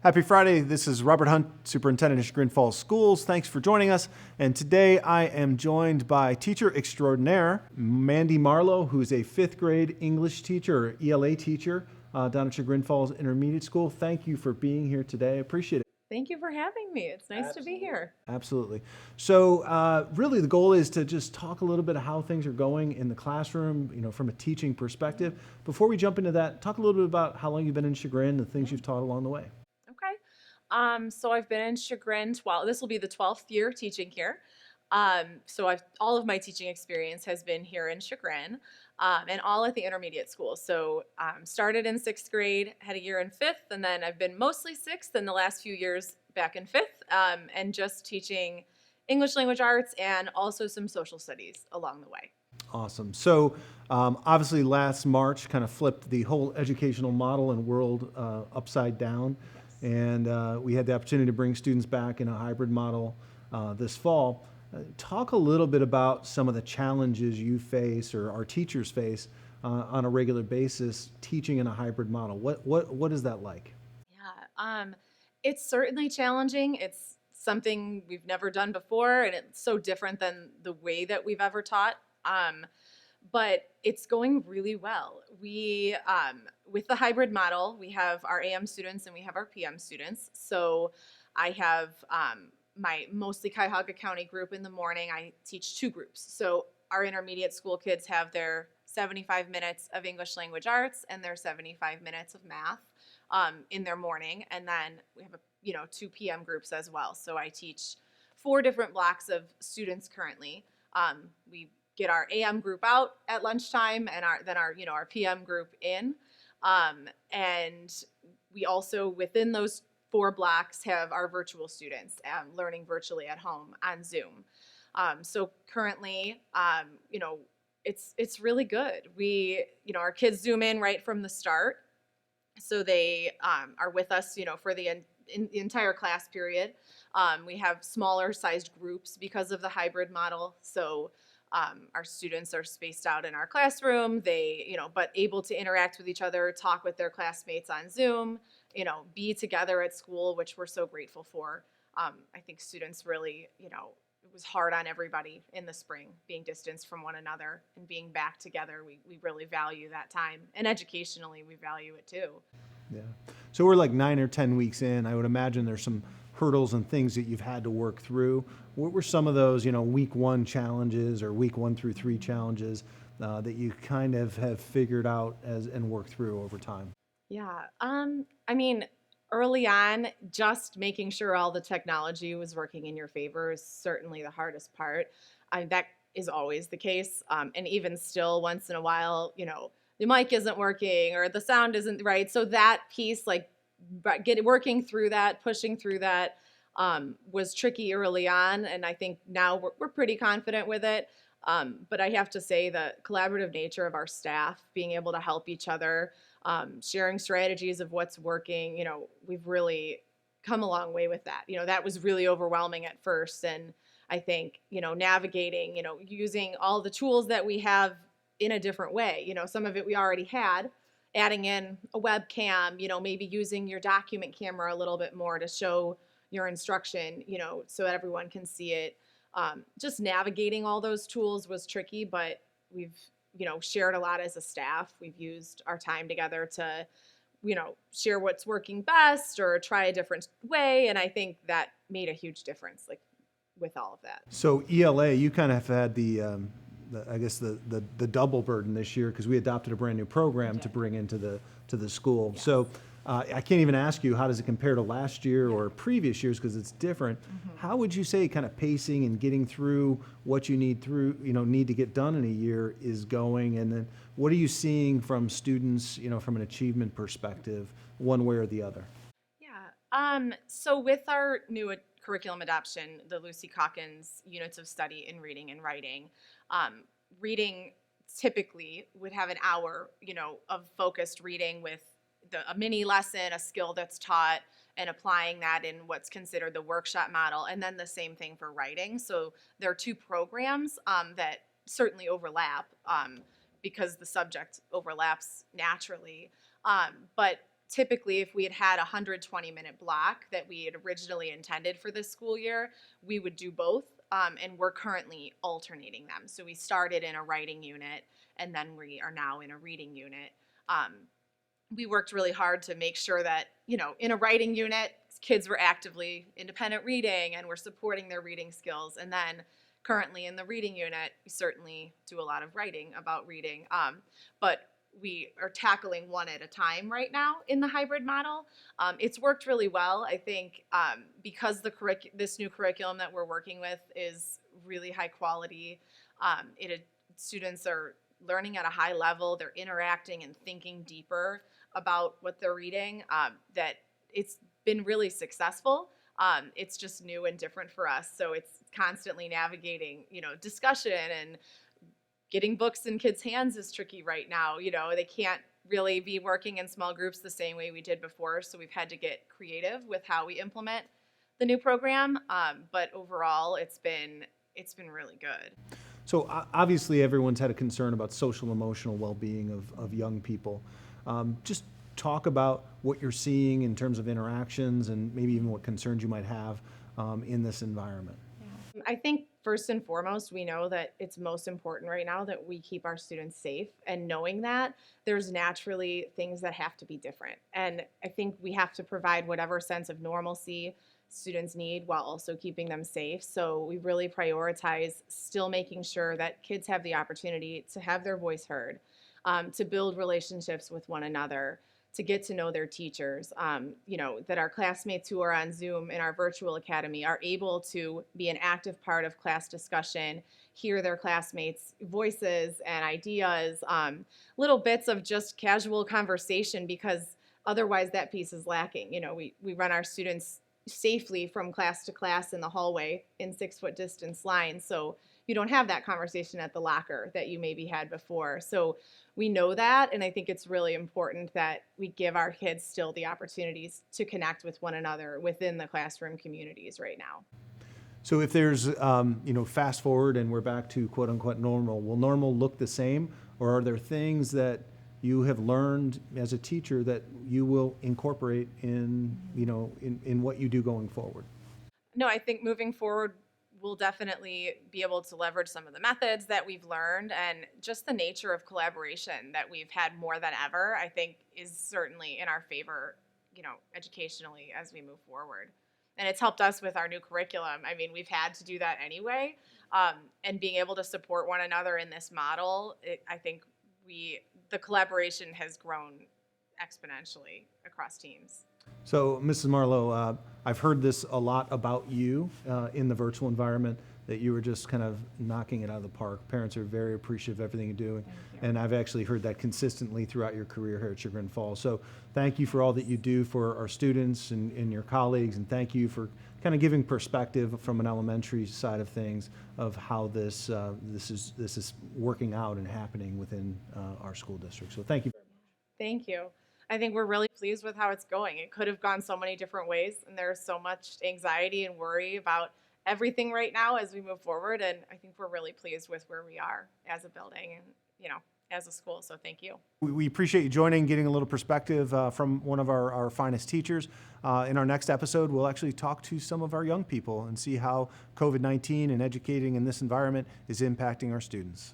Happy Friday. This is Robert Hunt, Superintendent of Chagrin Falls Schools. Thanks for joining us. And today I am joined by teacher extraordinaire, Mandy Marlowe, who's a fifth grade English teacher, or ELA teacher down at Chagrin Falls Intermediate School. Thank you for being here today. I appreciate it. Thank you for having me. It's nice to be here. Absolutely. So really the goal is to just talk a little bit of how things are going in the classroom, from a teaching perspective. Before we jump into that, talk a little bit about how long you've been in Chagrin, the things you've taught along the way. Okay. So I've been in Chagrin 12, this will be the 12th year teaching here. All of my teaching experience has been here in Chagrin, and all at the intermediate school. So started in 6th grade, had a year in 5th, and then I've been mostly 6th and the last few years back in 5th, and just teaching English language arts and also some social studies along the way. Awesome. So obviously last March kind of flipped the whole educational model and world upside down. And we had the opportunity to bring students back in a hybrid model this fall. Talk a little bit about some of the challenges you face or our teachers face on a regular basis teaching in a hybrid model. What is that like? Yeah, it's certainly challenging. It's something we've never done before, and it's so different than the way that we've ever taught. But it's going really well. With the hybrid model, we have our AM students and we have our PM students. So I have my mostly Cuyahoga County group in the morning. I teach two groups. So our intermediate school kids have their 75 minutes of English language arts and their 75 minutes of math in their morning. And then we have two PM groups as well. So I teach 4 different blocks of students currently. We get our AM group out at lunchtime and our PM group in. And we also, within those 4 blocks, have our virtual students learning virtually at home on Zoom. So currently, it's really good. Our kids Zoom in right from the start. So they are with us, for the entire class period. We have smaller sized groups because of the hybrid model. So our students are spaced out in our classroom, but able to interact with each other, talk with their classmates on Zoom, be together at school, which we're so grateful for. I think students really, it was hard on everybody in the spring, being distanced from one another and being back together. We really value that time. And educationally, we value it too. Yeah. So we're like 9 or 10 weeks in. I would imagine there's some hurdles and things that you've had to work through. What were some of those, week 1 challenges or week 1 through 3 challenges that you kind of have figured out and worked through over time? Yeah. Early on, just making sure all the technology was working in your favor is certainly the hardest part. That is always the case. And even still, once in a while, the mic isn't working or the sound isn't right. So that piece, working through that, pushing through that, was tricky early on. And I think now we're pretty confident with it. But I have to say the collaborative nature of our staff, being able to help each other, sharing strategies of what's working, we've really come a long way with that. That was really overwhelming at first. And I think, navigating, using all the tools that we have in a different way. Some of it we already had, adding in a webcam, maybe using your document camera a little bit more to show your instruction, so that everyone can see it. Just navigating all those tools was tricky, but we've, shared a lot as a staff. We've used our time together to, share what's working best or try a different way. And I think that made a huge difference, with all of that. So ELA, you kind of had the double burden this year because we adopted a brand new program to bring into the school. Yes. So I can't even ask you how does it compare to last year or previous years because it's different. Mm-hmm. How would you say kind of pacing and getting through what you need to get done in a year is going? And then what are you seeing from students, from an achievement perspective, one way or the other? Yeah. So with our new curriculum adoption, the Lucy Calkins units of study in reading and writing, reading typically would have an hour, of focused reading with a mini lesson, a skill that's taught, and applying that in what's considered the workshop model, and then the same thing for writing. So there are 2 programs that certainly overlap because the subject overlaps naturally. But typically, if we had had a 120-minute block that we had originally intended for this school year, we would do both. And we're currently alternating them. So we started in a writing unit, and then we are now in a reading unit. Um, we worked really hard to make sure that, in a writing unit, kids were actively independent reading and we're supporting their reading skills. And then currently in the reading unit, we certainly do a lot of writing about reading. But we are tackling one at a time right now in the hybrid model. It's worked really well. I think because this new curriculum that we're working with is really high quality, students are learning at a high level, they're interacting and thinking deeper about what they're reading, that it's been really successful. It's just new and different for us. So it's constantly navigating, discussion, and getting books in kids' hands is tricky right now. They can't really be working in small groups the same way we did before. So we've had to get creative with how we implement the new program. But overall, it's been really good. So obviously, everyone's had a concern about social emotional well-being of young people. Just talk about what you're seeing in terms of interactions and maybe even what concerns you might have in this environment. I think first and foremost, we know that it's most important right now that we keep our students safe, and knowing that there's naturally things that have to be different. And I think we have to provide whatever sense of normalcy students need while also keeping them safe. So we really prioritize still making sure that kids have the opportunity to have their voice heard, to build relationships with one another, to get to know their teachers, that our classmates who are on Zoom in our virtual academy are able to be an active part of class discussion, hear their classmates' voices and ideas, little bits of just casual conversation, because otherwise that piece is lacking. We run our students safely from class to class in the hallway in 6-foot distance lines. So you don't have that conversation at the locker that you maybe had before. So we know that, and I think it's really important that we give our kids still the opportunities to connect with one another within the classroom communities right now. So if there's, fast forward and we're back to quote unquote normal, will normal look the same, or are there things that you have learned as a teacher that you will incorporate in what you do going forward? No, I think moving forward, we'll definitely be able to leverage some of the methods that we've learned, and just the nature of collaboration that we've had more than ever, I think is certainly in our favor, educationally as we move forward. And it's helped us with our new curriculum. I mean, we've had to do that anyway. And being able to support one another in this model, I think the collaboration has grown exponentially across teams. So, Mrs. Marlowe, I've heard this a lot about you in the virtual environment, that you were just kind of knocking it out of the park. Parents are very appreciative of everything you're doing. And I've actually heard that consistently throughout your career here at Sugar and Falls. So thank you for all that you do for our students and your colleagues, and thank you for kind of giving perspective from an elementary side of things of how this is working out and happening within our school district. So thank you very much. Thank you. I think we're really pleased with how it's going. It could have gone so many different ways, and there's so much anxiety and worry about everything right now as we move forward. And I think we're really pleased with where we are as a building and, as a school. So thank you. We appreciate you joining, getting a little perspective from one of our finest teachers. In our next episode, we'll actually talk to some of our young people and see how COVID-19 and educating in this environment is impacting our students.